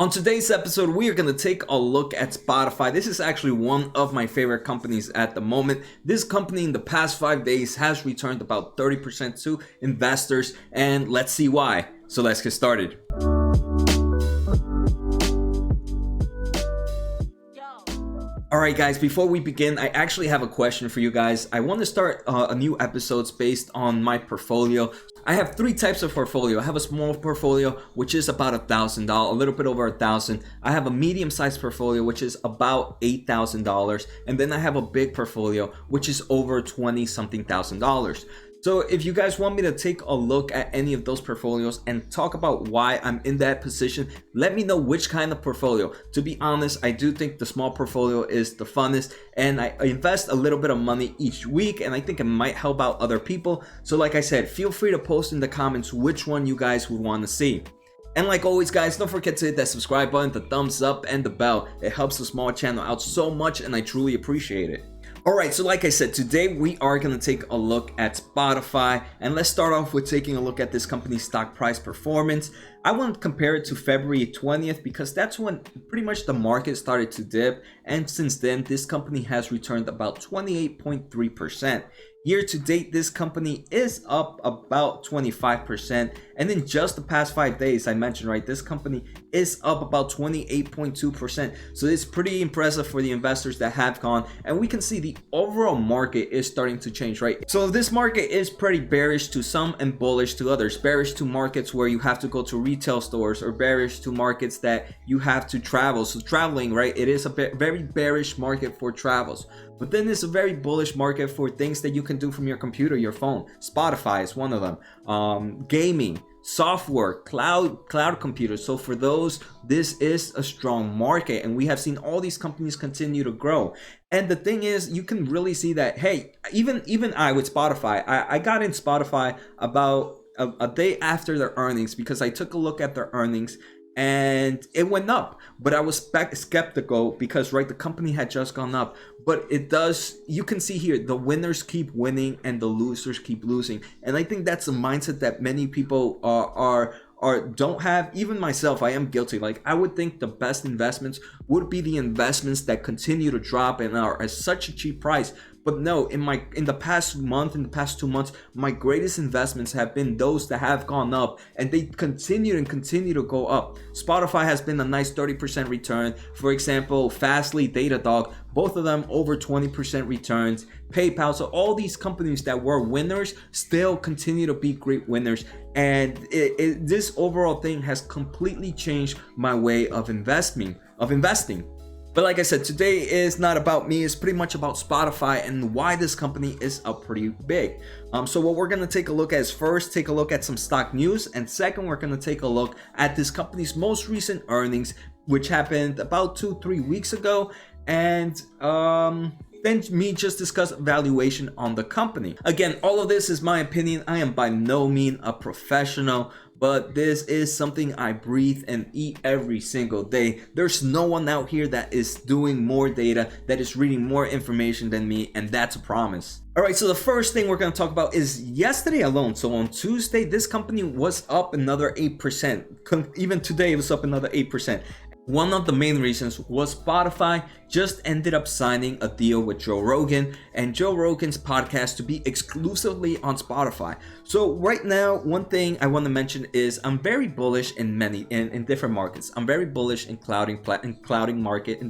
On today's episode, we are going to take a look at Spotify. This is actually one of my favorite companies at the moment. This company in the past 5 days has returned about 30% to investors, and let's see why. So let's get started. Alright guys, before we begin, I actually have a question for you guys. I want to start a new episodes based on my portfolio. I have three types of portfolio. I have a small portfolio, which is about $1,000, a little bit over $1,000. I have a medium-sized portfolio, which is about $8,000. And then I have a big portfolio, which is over $20-something thousand. So if you guys want me to take a look at any of those portfolios and talk about why I'm in that position, let me know which kind of portfolio. To be honest, I do think the small portfolio is the funnest, and I invest a little bit of money each week, and I think it might help out other people. So like I said, feel free to post in the comments which one you guys would want to see. And like always guys, don't forget to hit that subscribe button, the thumbs up, and the bell. It helps the small channel out so much, and I truly appreciate it. Alright, so like I said, today we are going to take a look at Spotify, and let's start off with taking a look at this company's stock price performance. I want to compare it to February 20th because that's when pretty much the market started to dip, and since then this company has returned about 28.3%. Year to date, this company is up about 25%, and in just the past 5 days, I mentioned, right, this company is up about 28.2%. So it's pretty impressive for the investors that have gone, and we can see the overall market is starting to change, right? So this market is pretty bearish to some and bullish to others. Bearish to markets where you have to go to retail stores, or bearish to markets that you have to travel. So traveling, right, it is a very bearish market for travels. But then it's a very bullish market for things that you can do from your computer, your phone. Spotify is one of them. Gaming, software, cloud computers. So for those, this is a strong market, and we have seen all these companies continue to grow. And the thing is, you can really see that, hey, even I with Spotify, I got in Spotify about a day after their earnings because I took a look at their earnings, and it went up, but I was skeptical because, right, the company had just gone up. But it does, you can see here, the winners keep winning and the losers keep losing, and I think that's a mindset that many people don't have. Even myself, I am guilty. Like, I would think the best investments would be the investments that continue to drop and are at such a cheap price. But no, in the past 2 months, my greatest investments have been those that have gone up, and they continue to go up. Spotify has been a nice 30% return. For example, Fastly, Datadog, both of them over 20% returns. PayPal, so all these companies that were winners still continue to be great winners. And this overall thing has completely changed my way of investing. But like I said, today is not about me. It's pretty much about Spotify and why this company is up pretty big. So what we're going to take a look at is, first, take a look at some stock news. And second, we're going to take a look at this company's most recent earnings, which happened about 2-3 weeks ago. And then me just discuss valuation on the company. Again, all of this is my opinion. I am by no means a professional, but this is something I breathe and eat every single day. There's no one out here that is doing more data, that is reading more information than me, and that's a promise. All right, so the first thing we're going to talk about is yesterday alone. So on Tuesday, this company was up another 8%. Even today, it was up another 8%. One of the main reasons was Spotify just ended up signing a deal with Joe Rogan and Joe Rogan's podcast to be exclusively on Spotify. So right now, one thing I want to mention is I'm very bullish in different markets. I'm very bullish in the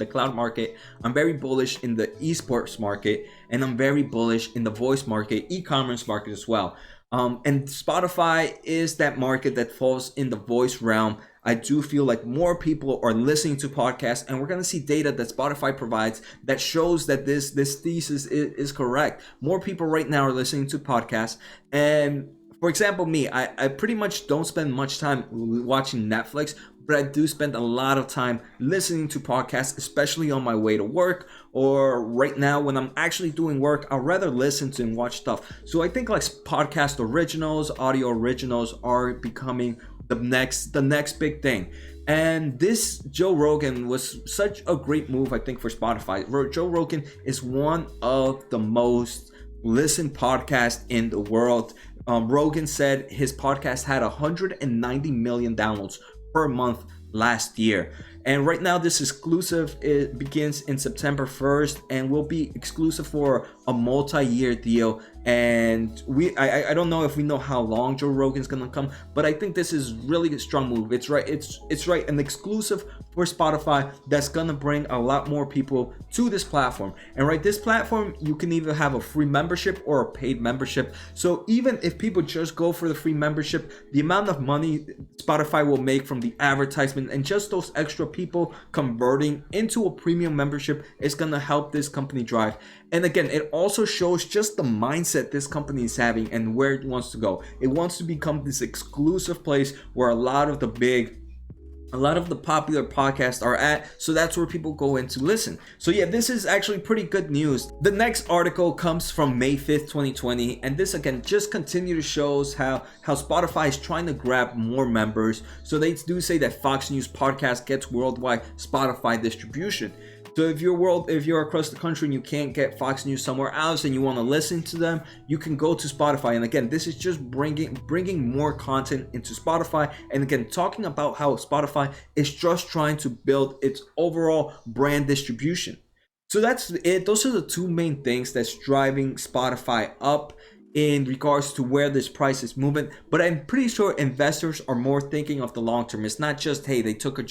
cloud market. I'm very bullish in the esports market, and I'm very bullish in the voice market, e-commerce market as well. And Spotify is that market that falls in the voice realm. I do feel like more people are listening to podcasts, and we're going to see data that Spotify provides that shows that this thesis is correct. More people right now are listening to podcasts. And for example, me, I pretty much don't spend much time watching Netflix, but I do spend a lot of time listening to podcasts, especially on my way to work, or right now when I'm actually doing work. I'd rather listen to and watch stuff. So I think like podcast originals, audio originals are becoming the next big thing. And this Joe Rogan was such a great move, I think, for Spotify. Joe Rogan is one of the most listened podcasts in the world. Rogan said his podcast had 190 million downloads per month last year. And right now this exclusive, it begins in September 1st and will be exclusive for a multi-year deal. And I don't know if we know how long Joe Rogan's gonna come, but I think this is really a strong move. It's right, it's right, an exclusive for Spotify that's gonna bring a lot more people to this platform. And right, this platform, you can either have a free membership or a paid membership. So even if people just go for the free membership, the amount of money Spotify will make from the advertisement and just those extra people converting into a premium membership is gonna help this company drive. And again, it also shows just the mindset this company is having and where it wants to go. It wants to become this exclusive place where a lot of the popular podcasts are at, so that's where people go in to listen. So yeah, this is actually pretty good news. The next article comes from May 5th, 2020, and this again just continue to shows how Spotify is trying to grab more members. So they do say that Fox News podcast gets worldwide Spotify distribution. So if you're across the country and you can't get Fox News somewhere else and you want to listen to them, you can go to Spotify. And again, this is just bringing more content into Spotify. And again, talking about how Spotify is just trying to build its overall brand distribution. So that's it. Those are the two main things that's driving Spotify up in regards to where this price is moving. But I'm pretty sure investors are more thinking of the long term. It's not just, hey, they took a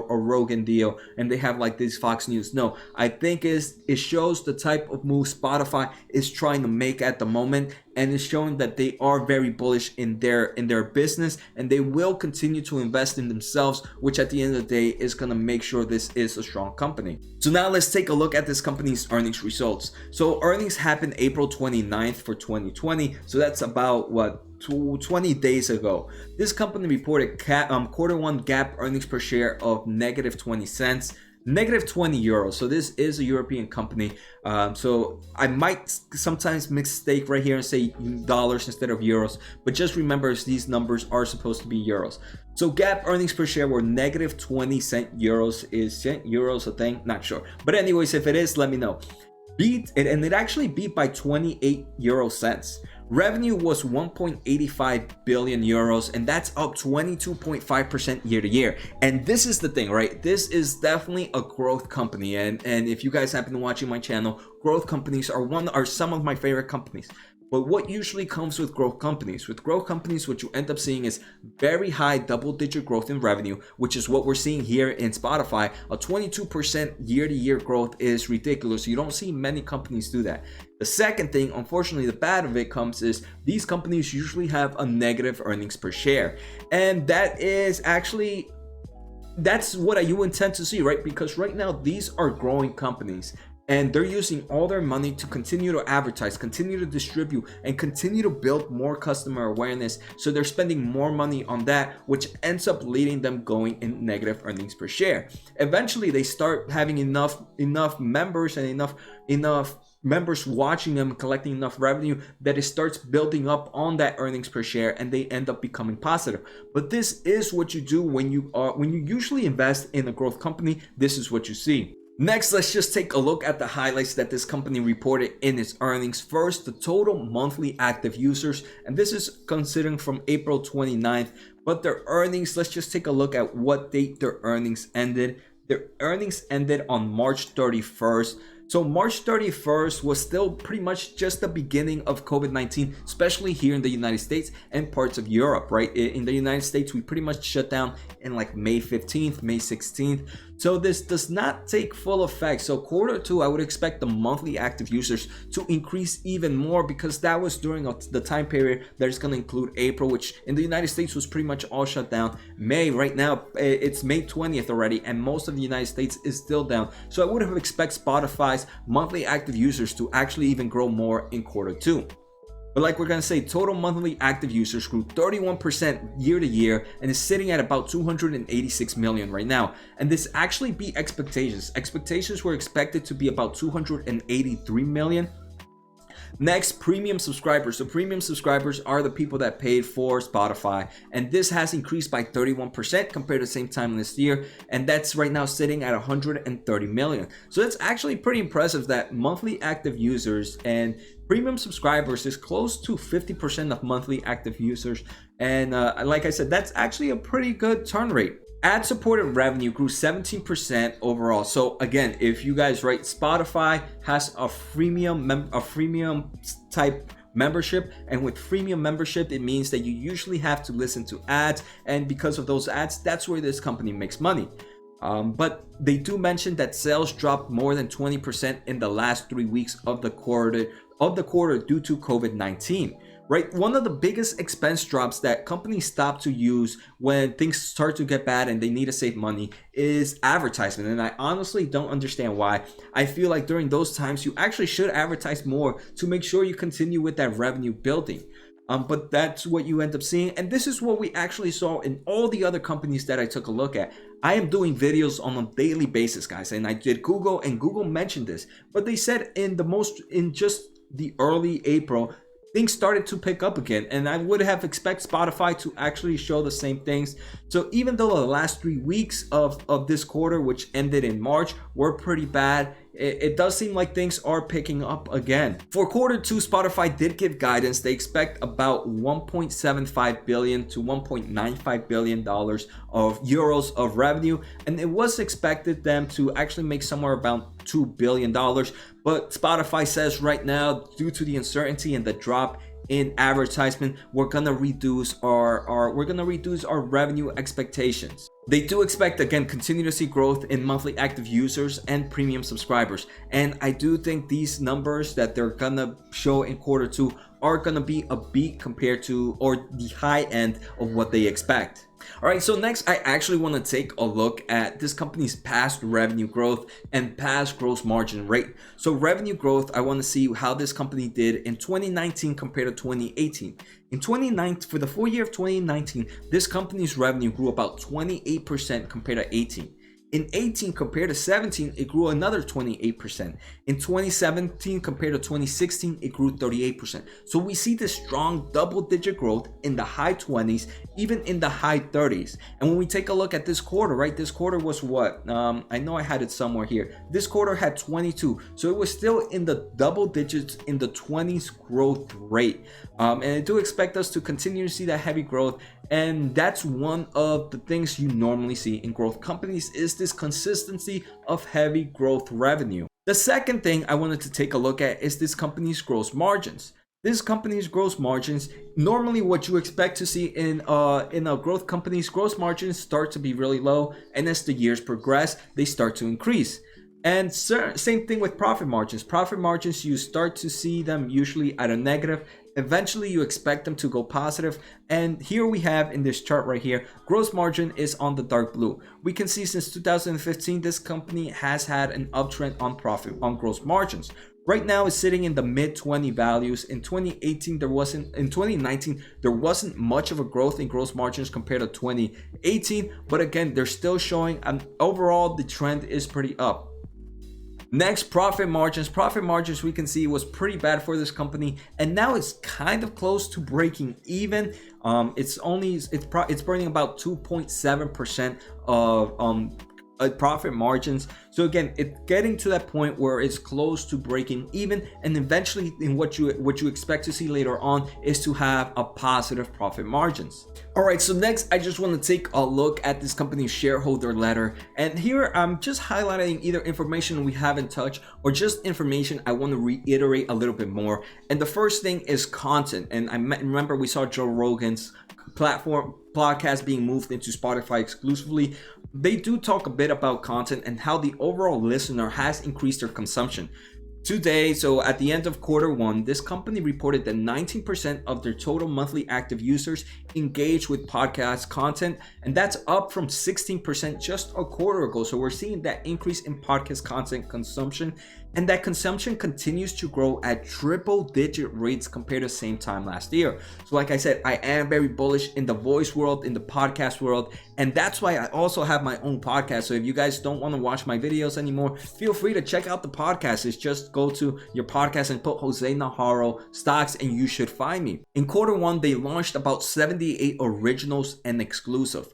Rogan deal and they have like this Fox News. No, I think it shows the type of move Spotify is trying to make at the moment, and it's showing that they are very bullish in their business, and they will continue to invest in themselves, which at the end of the day is going to make sure this is a strong company. So now let's take a look at this company's earnings results. So earnings happened April 29th for 2020. So that's about 20 days ago. This company reported quarter one GAAP earnings per share of negative 20 cents. Negative 20 euros. So this is a European company. So I might sometimes mistake right here and say dollars instead of euros, but just remember these numbers are supposed to be euros. So GAAP earnings per share were negative 20 cent euros. Is cent euros a thing? Not sure. But anyways, if it is, let me know. It actually beat by 28 euro cents. Revenue was 1.85 billion euros, and that's up 22.5% year to year. And this is the thing, right? This is definitely a growth company. And if you guys have been watching my channel, growth companies are some of my favorite companies. But what usually comes with growth companies? With growth companies, what you end up seeing is very high double-digit growth in revenue, which is what we're seeing here in Spotify. A 22% year-to-year growth is ridiculous. You don't see many companies do that. The second thing, unfortunately, the bad of it comes is these companies usually have a negative earnings per share. And that is actually, that's what you intend to see, right? Because right now, these are growing companies. And they're using all their money to continue to advertise, continue to distribute, and continue to build more customer awareness. So they're spending more money on that, which ends up leading them going in negative earnings per share. Eventually, they start having enough members and enough members watching them, collecting enough revenue that it starts building up on that earnings per share, and they end up becoming positive. But this is what you do when you usually invest in a growth company. This is what you see. Next, let's just take a look at the highlights that this company reported in its earnings. First, the total monthly active users, and this is considering from April 29th, but their earnings, let's just take a look at what date their earnings ended. Their earnings ended on March 31st. So March 31st was still pretty much just the beginning of COVID-19, especially here in the United States and parts of Europe, right? In the United States, we pretty much shut down in like May 15th, May 16th. So this does not take full effect. So quarter two, I would expect the monthly active users to increase even more, because that was during the time period that is going to include April, which in the United States was pretty much all shut down. May, right now, it's May 20th already, and most of the United States is still down. So I would have expected Spotify's monthly active users to actually even grow more in quarter two. But like we're going to say, total monthly active users grew 31% year to year and is sitting at about 286 million right now. And this actually beat expectations. Expectations were expected to be about 283 million. Next, premium subscribers. So premium subscribers are the people that paid for Spotify, and this has increased by 31% compared to the same time last year, and that's right now sitting at 130 million. So that's actually pretty impressive that monthly active users and premium subscribers is close to 50% of monthly active users. And like I said, that's actually a pretty good turn rate. Ad-supported revenue grew 17% overall. So again, if you guys right, Spotify has a freemium type membership, and with freemium membership it means that you usually have to listen to ads, and because of those ads, that's where this company makes money. But they do mention that sales dropped more than 20% in the last 3 weeks of the quarter due to COVID-19. Right, one of the biggest expense drops that companies stop to use when things start to get bad and they need to save money is advertisement. And I honestly don't understand why. I feel like during those times you actually should advertise more to make sure you continue with that revenue building. But that's what you end up seeing, and this is what we actually saw in all the other companies that I took a look at. I am doing videos on a daily basis, guys, and I did Google, and Google mentioned this, but they said in just the early April, things started to pick up again, and I would have expected Spotify to actually show the same things. So even though the last 3 weeks of this quarter, which ended in March, were pretty bad, it does seem like things are picking up again. For quarter 2, Spotify did give guidance. They expect about 1.75 billion to 1.95 billion dollars of euros of revenue, and it was expected them to actually make somewhere about $2 billion. But Spotify says right now, due to the uncertainty and the drop in advertisement, we're gonna reduce our revenue expectations. They do expect, again, continue to see growth in monthly active users and premium subscribers, and I do think these numbers that they're gonna show in quarter 2 are gonna be a beat compared to, or the high end of what they expect. All right, so next I actually want to take a look at this company's past revenue growth and past gross margin rate. So revenue growth, I want to see how this company did in 2019 compared to 2018. In 2019, for the full year of 2019, this company's revenue grew about 28% compared to 18. In 18 compared to 17, it grew another 28%. In 2017 compared to 2016, it grew 38%. So we see this strong double-digit growth in the high 20s, even in the high 30s. And when we take a look at this quarter, right, this quarter was what? I know I had it somewhere here. This quarter had 22. So it was still in the double digits, in the 20s growth rate. And I do expect us to continue to see that heavy growth. And that's one of the things you normally see in growth companies, is this consistency of heavy growth revenue. The second thing I wanted to take a look at is this company's gross margins. This company's gross margins, normally what you expect to see in a growth company's gross margins start to be really low, and as the years progress, they start to increase. And same thing with profit margins. Profit margins, you start to see them usually at a negative. Eventually you expect them to go positive, and here we have in this chart right here, gross margin is on the dark blue. We can see since 2015 this company has had an uptrend on gross margins. Right now it's sitting in the mid 20 values. In 2019 there wasn't much of a growth in gross margins compared to 2018, but again, they're still showing overall the trend is pretty up. Next, profit margins. Profit margins, we can see, was pretty bad for this company, and now it's kind of close to breaking even. It's burning about 2.7% of profit margins. So again, it's getting to that point where it's close to breaking even, and eventually in what you expect to see later on is to have a positive profit margins. All right, so next I just want to take a look at this company's shareholder letter, and here I'm just highlighting either information we haven't touched or just information I want to reiterate a little bit more. And the first thing is content, and remember we saw Joe Rogan's podcast being moved into Spotify exclusively. They do talk a bit about content and how the overall listener has increased their consumption. Today, so at the end of quarter 1, this company reported that 19% of their total monthly active users engage with podcast content, and that's up from 16% just a quarter ago. So we're seeing that increase in podcast content consumption, and that consumption continues to grow at triple-digit rates compared to the same time last year. So like I said, I am very bullish in the voice world, in the podcast world, and that's why I also have my own podcast. So if you guys don't want to watch my videos anymore, feel free to check out the podcast. It's just go to your podcast and put Jose Najarro Stocks and you should find me. In quarter 1, they launched about 78 originals and exclusive.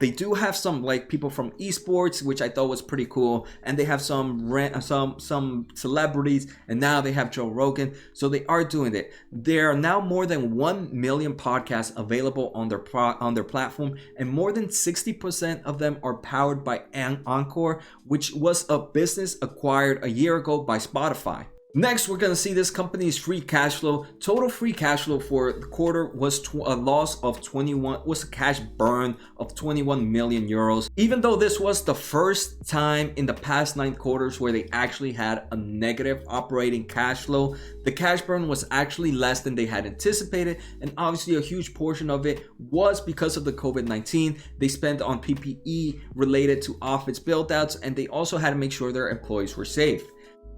They do have some like people from esports, which I thought was pretty cool, and they have some celebrities, and now they have Joe Rogan. So they are doing it. There are now more than 1 million podcasts available on their platform, and more than 60% of them are powered by Encore, which was a business acquired a year ago by Spotify. Next, we're going to see this company's free cash flow. Total free cash flow for the quarter was a loss of 21, was a cash burn of 21 million euros. Even though this was the first time in the past 9 quarters where they actually had a negative operating cash flow, the cash burn was actually less than they had anticipated. And obviously a huge portion of it was because of the COVID-19. They spent on PPE related to office build-outs, and they also had to make sure their employees were safe.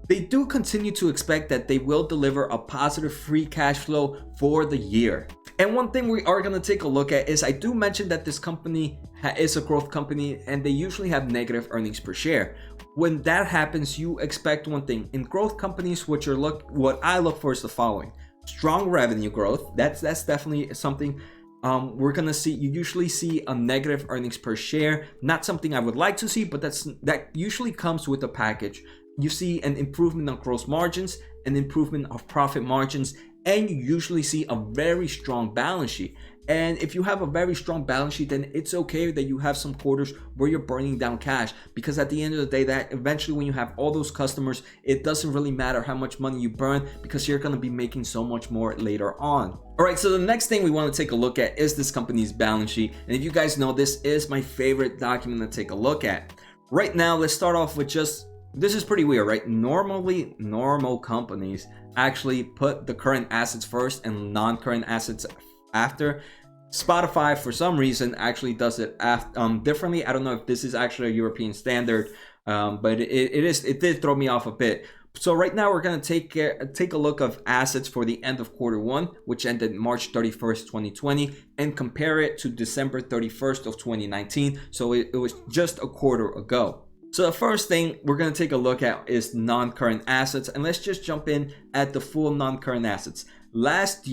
They do continue to expect that they will deliver a positive free cash flow for the year. And one thing we are going to take a look at is I do mention that this company is a growth company and they usually have negative earnings per share. When that happens, you expect one thing. In growth companies, what I look for is the following: strong revenue growth. That's definitely something we're gonna see. You usually see a negative earnings per share. Not something I would like to see, but that usually comes with a package. You see an improvement on gross margins, an improvement of profit margins, and you usually see a very strong balance sheet. And if you have a very strong balance sheet, then it's okay that you have some quarters where you're burning down cash, because at the end of the day, that eventually when you have all those customers, it doesn't really matter how much money you burn, because you're going to be making so much more later on. All right, so the next thing we want to take a look at is this company's balance sheet. And if you guys know, this is my favorite document to take a look at. Right now, let's start off with this is pretty weird, right? Normally, normal companies actually put the current assets first and non-current assets after. Spotify, for some reason, actually does it differently. I don't know if this is actually a European standard, but it did throw me off a bit. So right now we're going to take a look of assets for the end of quarter 1, which ended March 31st, 2020, and compare it to December 31st of 2019. So it was just a quarter ago. So the first thing we're going to take a look at is non-current assets, and let's just jump in at the full non-current assets. Last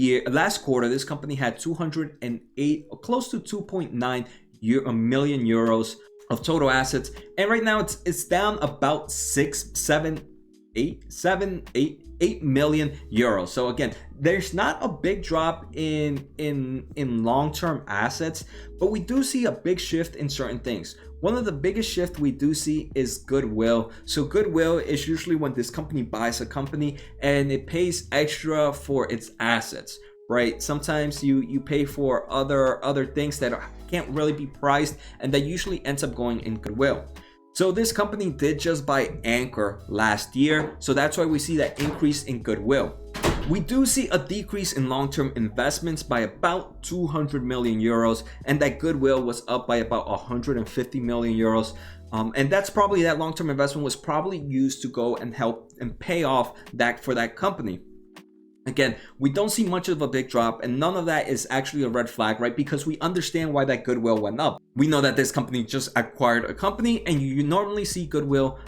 quarter, this company had 208, close to 2.9 million euros of total assets, and right now it's down about 8 million euros. So again, there's not a big drop in long-term assets, but we do see a big shift in certain things. One of the biggest shifts we do see is goodwill. So goodwill is usually when this company buys a company and it pays extra for its assets, right? Sometimes you pay for other things that can't really be priced, and that usually ends up going in goodwill. So this company did just buy Anchor last year, so that's why we see that increase in goodwill. We do see a decrease in long-term investments by about 200 million euros, and that goodwill was up by about 150 million euros. And that's probably, that long-term investment was probably used to go and help and pay off that for that company. Again, we don't see much of a big drop, and none of that is actually a red flag, right? Because we understand why that goodwill went up. We know that this company just acquired a company, and you normally see goodwill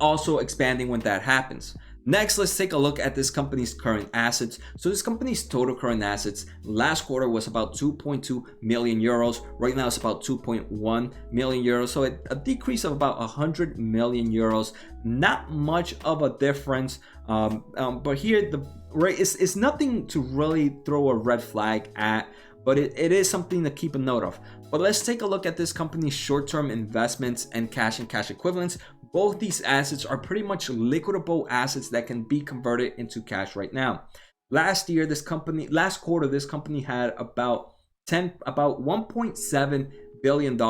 also expanding when that happens. Next, let's take a look at this company's current assets. So this company's total current assets last quarter was about 2.2 million euros. Right now it's about 2.1 million euros. So a decrease of about 100 million euros. Not much of a difference. But here, it's nothing to really throw a red flag at, but it is something to keep a note of. But let's take a look at this company's short-term investments and cash equivalents. Both these assets are pretty much liquidable assets that can be converted into cash right now. Last quarter, this company had about $1.7 billion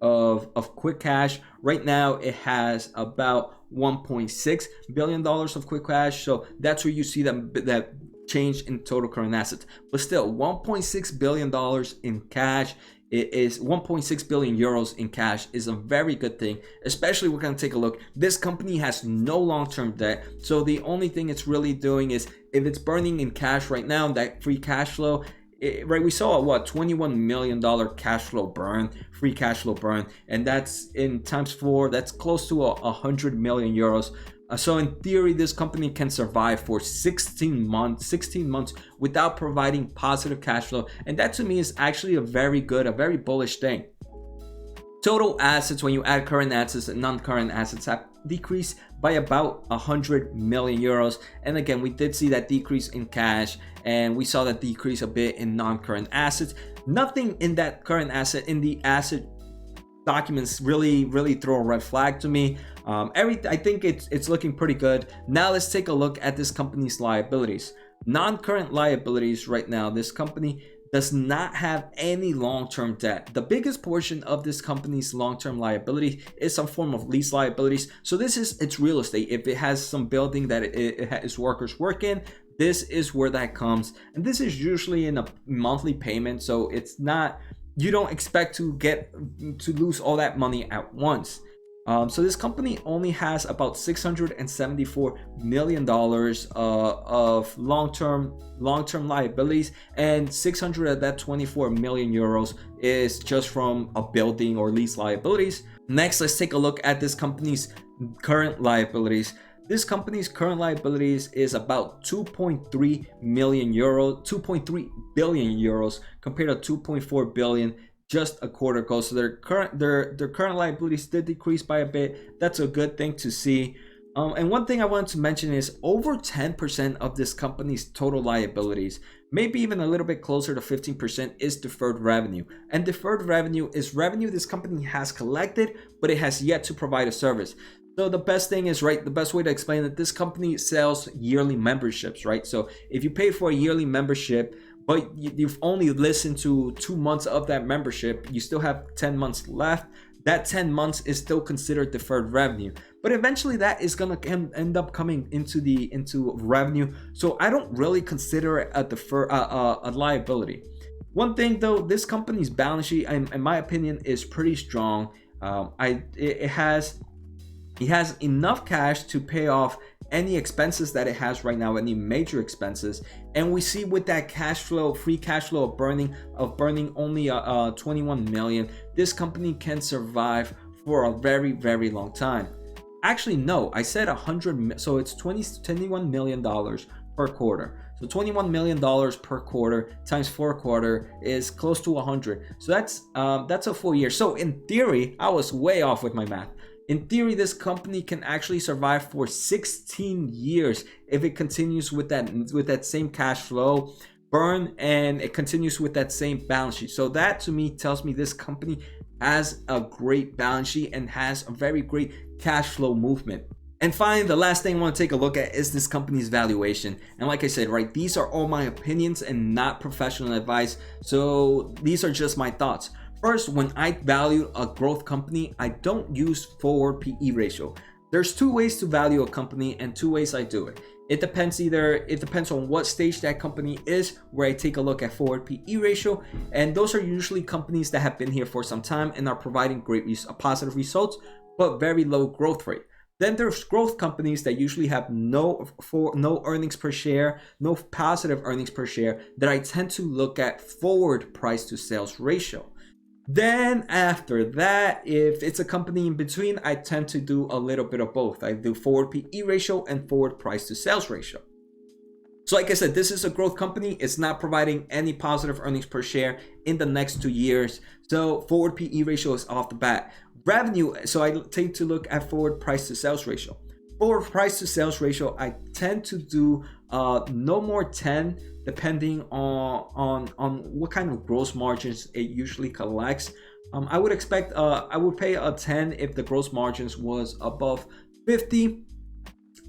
of quick cash. Right now it has about $1.6 billion of quick cash. So that's where you see that change in total current assets. But still, $1.6 billion in cash. It is 1.6 billion euros in cash is a very good thing, especially we're going to take a look. This company has no long-term debt. So the only thing it's really doing is, if it's burning in cash right now, that free cash flow, right, we saw a $21 million free cash flow burn, and that's in times 4, that's close to 100 million euros So in theory, this company can survive for 16 months without providing positive cash flow. And that to me is actually a very bullish thing. Total assets, when you add current assets and non-current assets, have decreased by about 100 million euros. And again, we did see that decrease in cash, and we saw that decrease a bit in non-current assets. Nothing in that current asset, in the asset documents, really throw a red flag to me. I think it's looking pretty good. Now let's take a look at this company's liabilities. Non-current liabilities right now, this company does not have any long-term debt. The biggest portion of this company's long-term liability is some form of lease liabilities. So this is its real estate. If it has some building that its workers work in, this is where that comes. And this is usually in a monthly payment. So it's not, you don't expect to lose all that money at once. So this company only has about $674 million of long-term liabilities, and 600 of that 24 million euros is just from a building or lease liabilities. Next, let's take a look at this company's current liabilities. This company's current liabilities is about 2.3 billion euros compared to 2.4 billion just a quarter ago. So their current liabilities did decrease by a bit. That's a good thing to see. And one thing I wanted to mention is over 10% of this company's total liabilities, maybe even a little bit closer to 15%, is deferred revenue. And deferred revenue is revenue this company has collected, but it has yet to provide a service. So the best thing is, right, the best way to explain it, this company sells yearly memberships, right? So if you pay for a yearly membership, but you've only listened to 2 months of that membership, you still have 10 months left. That 10 months is still considered deferred revenue, but eventually that is gonna end up coming into revenue. So I don't really consider it a liability. One thing though, this company's balance sheet, in my opinion, is pretty strong. It has enough cash to pay off any expenses that it has right now, any major expenses. And we see with that cash flow, free cash flow of burning only 21 million, this company can survive for a very long time. Actually, no, I said 100, so it's $21 million per quarter. So $21 million per quarter times 4 quarter is close to 100. So that's a full year. So in theory, I was way off with my math. In theory, this company can actually survive for 16 years if it continues with that same cash flow burn, and it continues with that same balance sheet. So that to me tells me this company has a great balance sheet and has a very great cash flow movement. And finally, the last thing I want to take a look at is this company's valuation. And like I said, right, these are all my opinions and not professional advice. So these are just my thoughts. First, when I value a growth company, I don't use forward PE ratio. There's 2 ways to value a company and 2 ways I do it. It depends on what stage that company is, where I take a look at forward PE ratio. And those are usually companies that have been here for some time and are providing positive results, but very low growth rate. Then there's growth companies that usually have no earnings per share, no positive earnings per share, that I tend to look at forward price to sales ratio. Then after that, if it's a company in between, I tend to do a little bit of both. I do forward PE ratio and forward price to sales ratio. So like I said, this is a growth company. It's not providing any positive earnings per share in the next 2 years. So forward PE ratio is off the bat. Revenue, so I take to look at forward price to sales ratio. Forward price to sales ratio, I tend to do no more 10, depending on what kind of gross margins it usually collects. I would expect I would pay a 10 if the gross margins was above 50.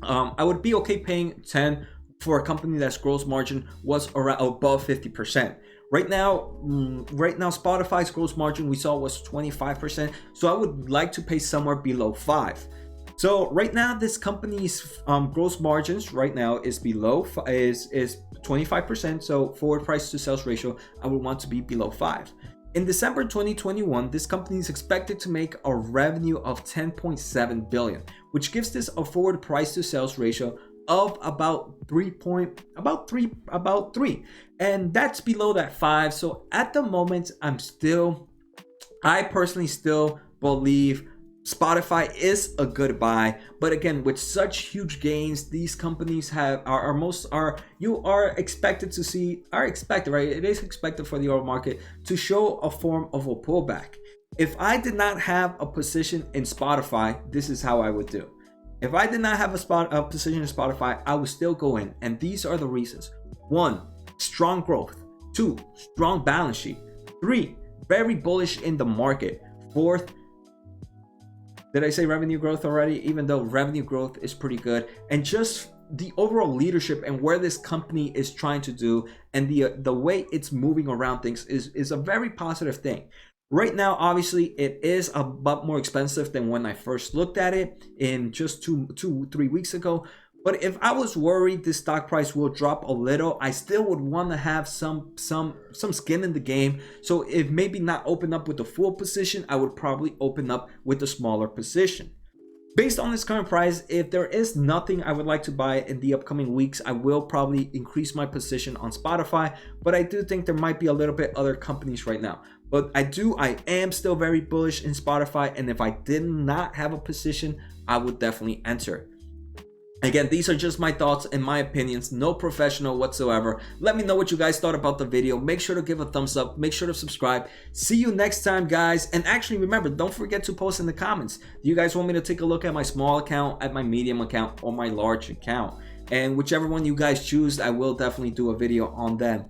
I would be okay paying 10 for a company that's gross margin was around above 50%. Right now, Spotify's gross margin we saw was 25%. So I would like to pay somewhere below 5. So right now, this company's gross margins right now is below is 25%. So forward price to sales ratio, I would want to be below 5. In December 2021, this company is expected to make a revenue of 10.7 billion, which gives this a forward price to sales ratio of about 3, and that's below that 5. So at the moment, I personally still believe Spotify is a good buy, but again, with such huge gains, these companies you are expected to see are expected, right? It is expected for the oil market to show a form of a pullback. If I did not have a position in Spotify, this is how I would do. If I did not have a position in Spotify, I would still go in, and these are the reasons: 1, strong growth; 2, strong balance sheet; 3, very bullish in the market; 4th, did I say revenue growth already? Even though revenue growth is pretty good, and just the overall leadership and where this company is trying to do, and the way it's moving around things is a very positive thing. Right now, obviously, it is a lot more expensive than when I first looked at it in just 3 weeks ago. But if I was worried this stock price will drop a little, I still would want to have some skin in the game. So if maybe not open up with the full position, I would probably open up with a smaller position. Based on this current price, if there is nothing I would like to buy in the upcoming weeks, I will probably increase my position on Spotify. But I do think there might be a little bit other companies right now. But I am still very bullish in Spotify. And if I did not have a position, I would definitely enter. Again, these are just my thoughts and my opinions, no professional whatsoever. Let me know what you guys thought about the video. Make sure to give a thumbs up. Make sure to subscribe. See you next time, guys. And actually, remember, don't forget to post in the comments. Do you guys want me to take a look at my small account, at my medium account, or my large account? And whichever one you guys choose, I will definitely do a video on them.